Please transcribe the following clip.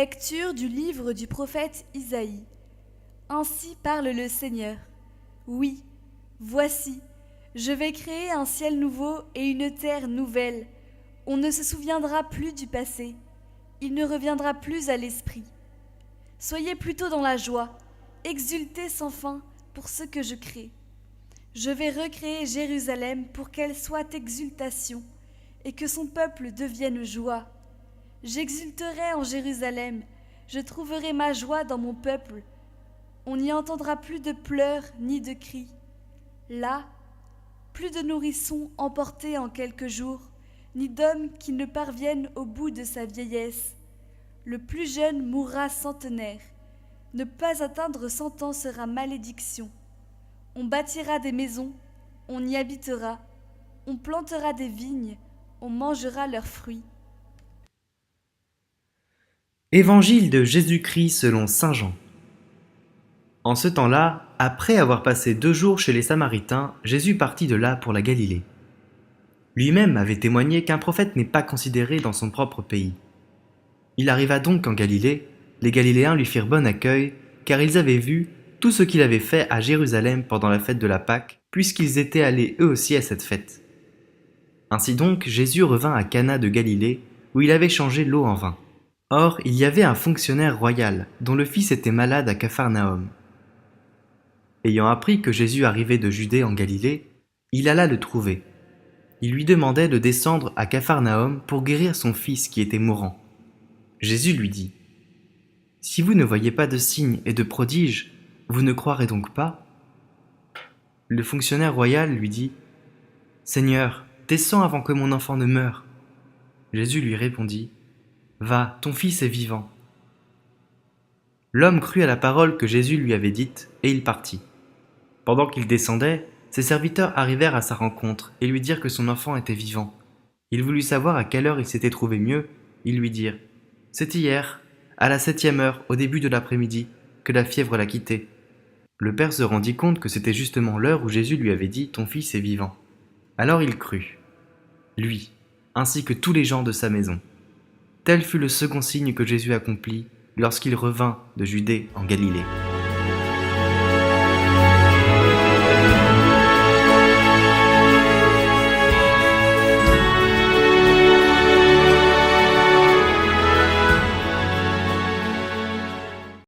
Lecture du livre du prophète Isaïe. Ainsi parle le Seigneur. Oui, voici, je vais créer un ciel nouveau et une terre nouvelle. On ne se souviendra plus du passé. Il ne reviendra plus à l'esprit. Soyez plutôt dans la joie, exultez sans fin pour ce que je crée. Je vais recréer Jérusalem pour qu'elle soit exultation et que son peuple devienne joie. J'exulterai en Jérusalem, je trouverai ma joie dans mon peuple. On n'y entendra plus de pleurs ni de cris. Là, plus de nourrissons emportés en quelques jours, ni d'hommes qui ne parviennent au bout de sa vieillesse. Le plus jeune mourra centenaire. Ne pas atteindre 100 ans sera malédiction. On bâtira des maisons, on y habitera. On plantera des vignes, on mangera leurs fruits. Évangile de Jésus-Christ selon saint Jean. En ce temps-là, après avoir passé 2 jours chez les Samaritains, Jésus partit de là pour la Galilée. Lui-même avait témoigné qu'un prophète n'est pas considéré dans son propre pays. Il arriva donc en Galilée, les Galiléens lui firent bon accueil, car ils avaient vu tout ce qu'il avait fait à Jérusalem pendant la fête de la Pâque, puisqu'ils étaient allés eux aussi à cette fête. Ainsi donc, Jésus revint à Cana de Galilée, où il avait changé l'eau en vin. Or, il y avait un fonctionnaire royal, dont le fils était malade à Capharnaüm. Ayant appris que Jésus arrivait de Judée en Galilée, il alla le trouver. Il lui demandait de descendre à Capharnaüm pour guérir son fils qui était mourant. Jésus lui dit : « Si vous ne voyez pas de signes et de prodiges, vous ne croirez donc pas ?» Le fonctionnaire royal lui dit : « Seigneur, descends avant que mon enfant ne meure. » Jésus lui répondit : « Va, ton fils est vivant. » L'homme crut à la parole que Jésus lui avait dite, et il partit. Pendant qu'il descendait, ses serviteurs arrivèrent à sa rencontre et lui dirent que son enfant était vivant. Il voulut savoir à quelle heure il s'était trouvé mieux. Ils lui dirent : « C'est hier, à la 7e heure, au début de l'après-midi, que la fièvre l'a quitté. » Le père se rendit compte que c'était justement l'heure où Jésus lui avait dit : « Ton fils est vivant. » Alors il crut, lui, ainsi que tous les gens de sa maison. Tel fut le second signe que Jésus accomplit lorsqu'il revint de Judée en Galilée.